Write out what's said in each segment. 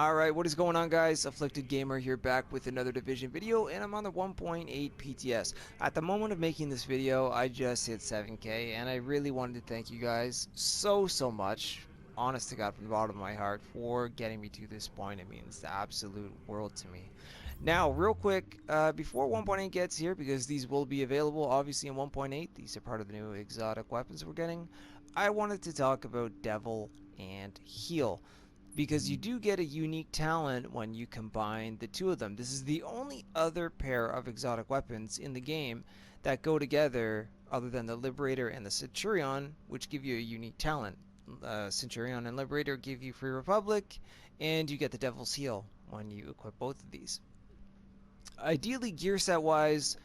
Alright, what is going on, guys? Afflicted Gamer here, back with another Division video, and I'm on the 1.8 PTS. At the moment of making this video, I just hit 7K, and I really wanted to thank you guys so much, honest to God, from the bottom of my heart, for getting me to this point. It means the absolute world to me. Now, real quick, before 1.8 gets here, because these will be available, obviously, in 1.8, these are part of the new exotic weapons we're getting, I wanted to talk about Devil and Heal, because you do get a unique talent when you combine the two of them. This is the only other pair of exotic weapons in the game that go together other than the Liberator and the Centurion, which give you a unique talent. Centurion and Liberator give you Free Republic, and you get the Devil's Heal when you equip both of these. Ideally, gear set wise,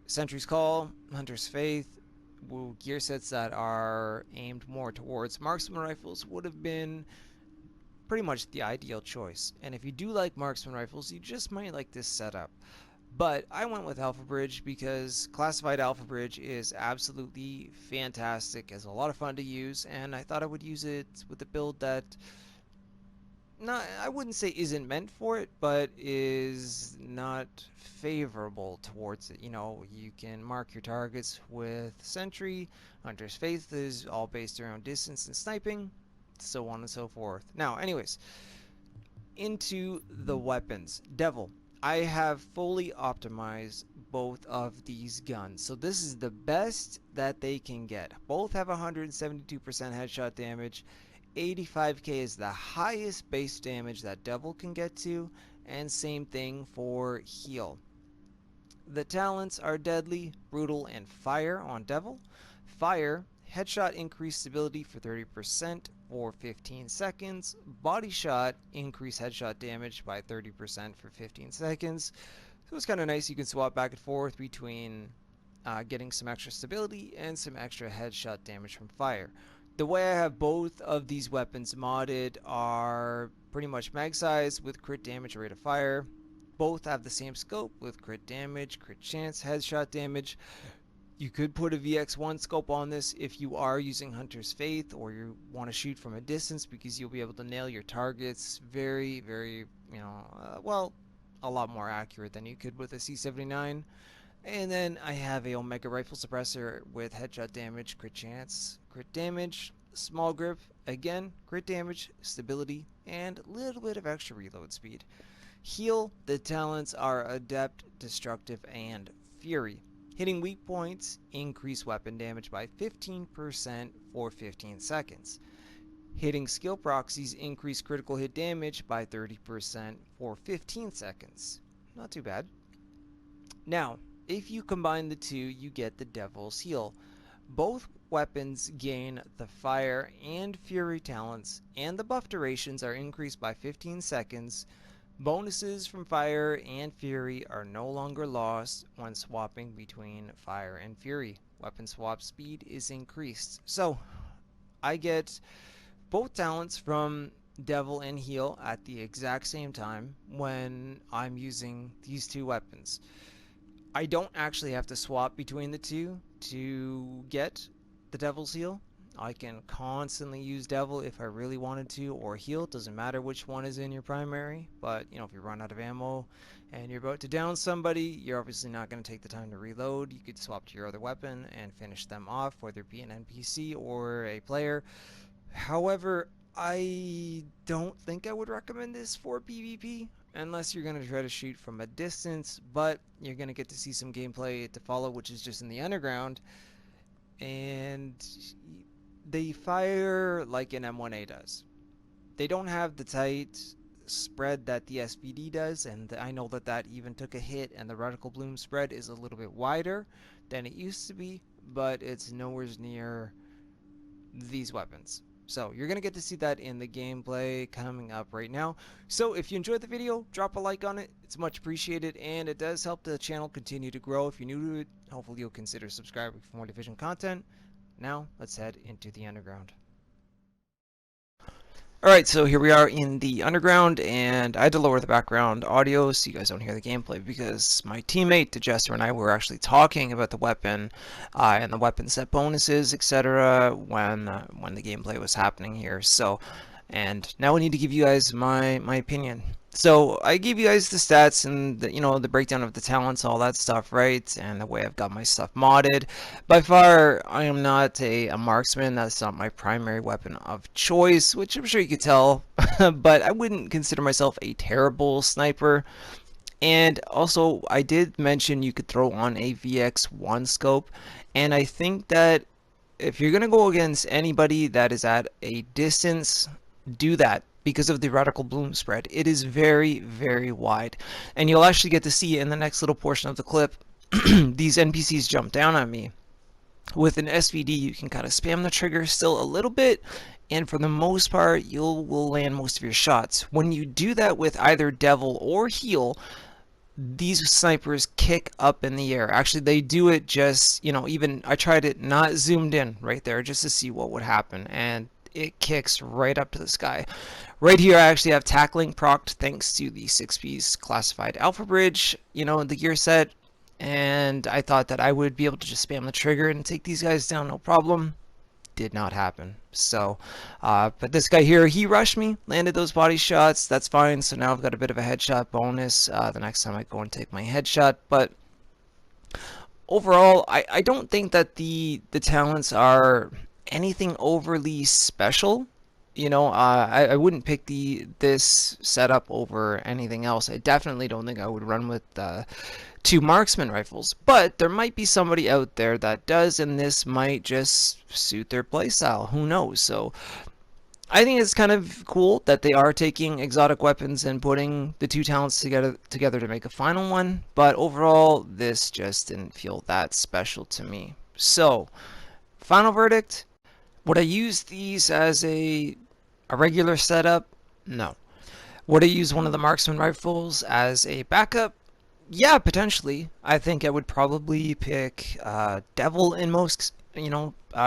Sentry's Call, Hunter's Faith, gear sets that are aimed more towards marksman rifles would have been pretty much the ideal choice. And if you do like marksman rifles, you just might like this setup. But I went with Alpha Bridge because classified Alpha Bridge is absolutely fantastic. It's a lot of fun to use, and I thought I would use it with a build that, not, I wouldn't say isn't meant for it, but is not favorable towards it. You know, you can mark your targets with Sentry. Hunter's Faith is all based around distance and sniping, so on and so forth. Now, anyways, into the weapons. Devil. I have fully optimized both of these guns, so this is the best that they can get. Both have 172% headshot damage. 85k is the highest base damage that Devil can get to, and same thing for Heal. The talents are Deadly, Brutal, and Fire on Devil. Fire, headshot increased stability for 30% for 15 seconds. Body shot, increased headshot damage by 30% for 15 seconds. So it's kind of nice. You can swap back and forth between getting some extra stability and some extra headshot damage from fire. The way I have both of these weapons modded are pretty much mag size with crit damage rate of fire. Both have the same scope with crit damage, crit chance, headshot damage. You could put a VX1 scope on this if you are using Hunter's Faith or you want to shoot from a distance, because you'll be able to nail your targets very, well, a lot more accurate than you could with a C79. And then I have a Omega Rifle Suppressor with headshot damage, crit chance, crit damage, small grip, again, crit damage, stability, and a little bit of extra reload speed. Heal, the talents are Adept, Destructive, and Fury. Hitting weak points, increase weapon damage by 15% for 15 seconds. Hitting skill proxies, increase critical hit damage by 30% for 15 seconds. Not too bad. Now, if you combine the two, you get the Devil's Heal. Both weapons gain the Fire and Fury talents, and the buff durations are increased by 15 seconds. Bonuses from Fire and Fury are no longer lost when swapping between Fire and Fury. Weapon swap speed is increased. So, I get both talents from Devil and Heal at the exact same time when I'm using these two weapons. I don't actually have to swap between the two to get the Devil's Heal. I can constantly use Devil if I really wanted to, or Heal. It doesn't matter which one is in your primary, but you know, if you run out of ammo and you're about to down somebody, you're obviously not going to take the time to reload. You could swap to your other weapon and finish them off, whether it be an NPC or a player. However, I don't think I would recommend this for PvP unless you're going to try to shoot from a distance, but you're going to get to see some gameplay to follow, which is just in the underground, and they fire like an M1A does. They don't have the tight spread that the SPD does, and I know that even took a hit, and the reticle bloom spread is a little bit wider than it used to be, but it's nowhere near these weapons. So you're going to get to see that in the gameplay coming up right now. So if you enjoyed the video, drop a like on it. It's much appreciated, and it does help the channel continue to grow. If you're new to it, hopefully you'll consider subscribing for more Division content. Now, let's head into the underground. Alright, so here we are in the underground, and I had to lower the background audio so you guys don't hear the gameplay, because my teammate, Jester, and I were actually talking about the weapon and the weapon set bonuses, etc. when the gameplay was happening here. So, And now I need to give you guys my opinion. So I gave you guys the stats and the breakdown of the talents, all that stuff, right? And the way I've got my stuff modded. By far, I am not a marksman. That's not my primary weapon of choice, which I'm sure you could tell. But I wouldn't consider myself a terrible sniper. And also, I did mention you could throw on a VX1 scope, and I think that if you're going to go against anybody that is at a distance, do that because of the reticle bloom spread. It is very, very wide, and you'll actually get to see in the next little portion of the clip these NPCs jump down on me. With an SVD, you can kind of spam the trigger still a little bit, and for the most part, you will land most of your shots. When you do that with either Devil or Heal, these snipers kick up in the air. Actually, they do it just, even I tried it not zoomed in right there just to see what would happen, and it kicks right up to the sky. Right here, I actually have tackling procced thanks to the 6-piece classified alpha bridge, the gear set, and I thought that I would be able to just spam the trigger and take these guys down, no problem. Did not happen. So, but this guy here, he rushed me, landed those body shots. That's fine. So now I've got a bit of a headshot bonus the next time I go and take my headshot. But overall, I don't think that the talents are anything overly special. I wouldn't pick this setup over anything else. I definitely don't think I would run with 2 marksman rifles, but there might be somebody out there that does, and this might just suit their playstyle. Who knows? So I think it's kind of cool that they are taking exotic weapons and putting the 2 talents together to make a final one, but overall this just didn't feel that special to me. So final verdict, would I use these as a regular setup? No. Would I use one of the marksman rifles as a backup? Yeah, potentially. I think I would probably pick Devil in most,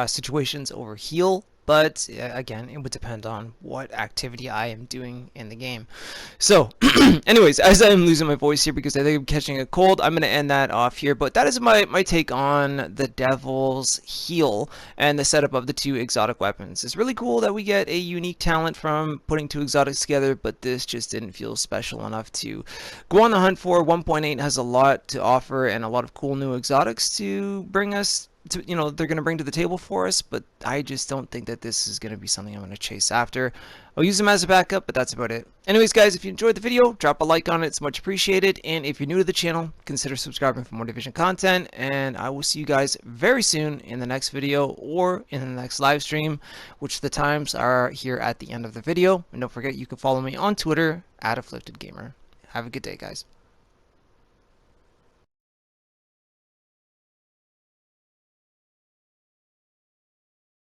situations over Heal. But again, it would depend on what activity I am doing in the game. So, anyways, as I am losing my voice here because I think I'm catching a cold, I'm going to end that off here. But that is my take on the Devil's Heal and the setup of the 2 exotic weapons. It's really cool that we get a unique talent from putting 2 exotics together, but this just didn't feel special enough to go on the hunt for. 1.8 has a lot to offer and a lot of cool new exotics to bring us to, they're going to bring to the table for us, but I just don't think that this is going to be something I'm going to chase after. I'll use them as a backup, but that's about it. Anyways, guys, if you enjoyed the video, drop a like on it. It's much appreciated. And if you're new to the channel, consider subscribing for more Division content. And I will see you guys very soon in the next video or in the next live stream, which the times are here at the end of the video. And don't forget, you can follow me on Twitter @AfflictedGamer. Have a good day, guys.